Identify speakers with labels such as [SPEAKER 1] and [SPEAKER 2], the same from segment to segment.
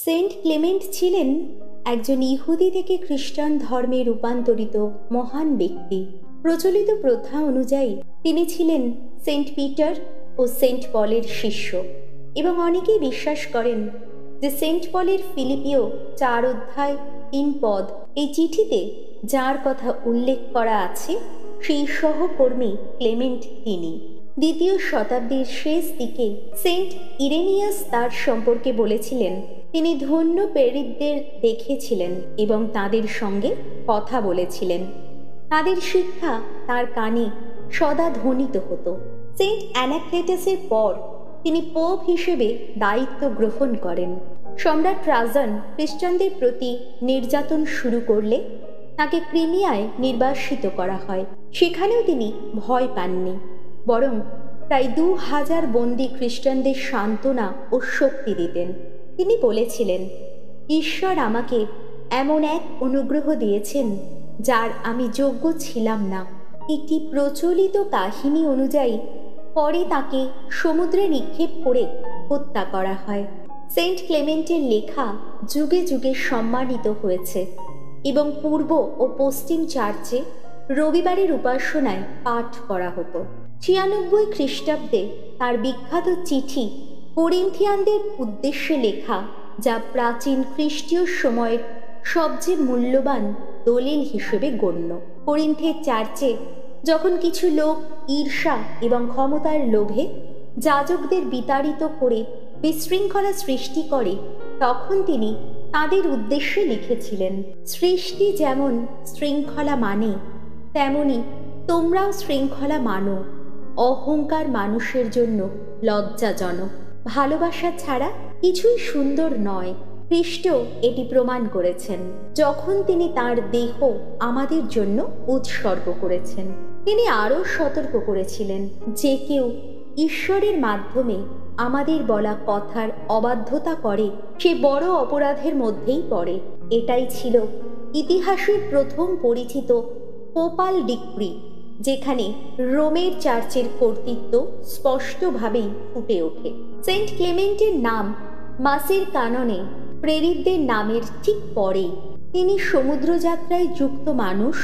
[SPEAKER 1] Saint Clement ছিলেন একজন ইহুদি থেকে খ্রিস্টান ধর্মে রূপান্তরিত মহান ব্যক্তি। প্রচলিত প্রথা অনুযায়ী তিনি ছিলেন সেন্ট পিটার ও সেন্ট পলের শিষ্য, এবং অনেকেই বিশ্বাস করেন যে সেন্ট পলের ফিলিপিও 4 অধ্যায় 3 পদ এই চিঠিতে যার কথা উল্লেখ করা আছে সেই সহকর্মী ক্লেমেন্ট তিনি। 2য় শতাব্দীর শেষ দিকে সেন্ট ইরেনিয়াস তার সম্পর্কে বলেছিলেন, তিনি ধন্য প্রেরিতদের দেখেছিলেন এবং তাদের সঙ্গে কথা বলেছিলেন। তাদের শিক্ষা তার কানে সদা ধ্বনিত হতো। সেন্ট অ্যানাক্লেটাসের পর তিনি পোপ হিসেবে দায়িত্ব গ্রহণ করেন। সম্রাট ট্রাজান খ্রিস্টানদের প্রতি নির্যাতন শুরু করলে তাকে ক্রিমিয়ায় নির্বাসিত করা হয়। সেখানেও তিনি ভয় পাননি, বরং প্রায় 2000 বন্দী খ্রিস্টানদের সান্ত্বনা ও শক্তি দিতেন। তিনি বলেছিলেন, ঈশ্বর আমাকে এমন এক অনুগ্রহ দিয়েছেন যার আমি যোগ্য ছিলাম না। একটি প্রচলিত কাহিনী অনুযায়ী পরে তাকে সমুদ্রে নিক্ষেপ করে হত্যা করা হয়। সেন্ট ক্লেমেন্টের লেখা যুগে যুগে সম্মানিত হয়েছে এবং পূর্ব ও পশ্চিম চার্চে রবিবারের উপাসনায় পাঠ করা হতো। 96 খ্রিস্টাব্দে তার বিখ্যাত চিঠি করিন্থিয়ানদের উদ্দেশ্যে লেখা, যা প্রাচীন খ্রিস্টীয় সময়ের সবচেয়ে মূল্যবান দলিল হিসেবে গণ্য। করিন্থের চার্চে যখন কিছু লোক ঈর্ষা এবং ক্ষমতার লোভে যাজকদের বিতাড়িত করে বিশৃঙ্খলা সৃষ্টি করে, তখন তিনি তাদের উদ্দেশ্যে লিখেছিলেন, সৃষ্টি যেমন শৃঙ্খলা মানে তেমনি তোমরাও শৃঙ্খলা মানো। অহংকার মানুষের জন্য লজ্জাজনক। ভালোবাসা ছাড়া কিছুই সুন্দর নয়। খ্রিস্ট এটি প্রমাণ করেছেন যখন তিনি তার দেহ আমাদের জন্য উৎসর্গ করেছেন। তিনি আরও সতর্ক করেছিলেন, যে কেউ ঈশ্বরের মাধ্যমে আমাদের বলা কথার অবাধ্যতা করে সে বড় অপরাধের মধ্যেই পড়ে। এটাই ছিল ইতিহাসের প্রথম পরিচিত পোপাল ডিক্রি, যেখানে রোমের চার্চের কর্তৃত্ব স্পষ্টভাবেই ফুটে ওঠে। সেন্ট ক্লেমেন্টের নাম মাসের কাননে প্রেরিতদের নামের ঠিক পরেই। তিনি সমুদ্রযাত্রায় যুক্ত মানুষ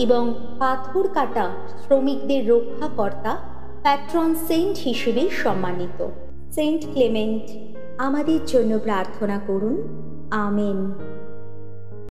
[SPEAKER 1] এবং পাথর কাটা শ্রমিকদের রক্ষাকর্তা প্যাট্রন সেন্ট হিসেবে সম্মানিত। সেন্ট ক্লেমেন্ট আমাদের জন্য প্রার্থনা করুন। আমেন।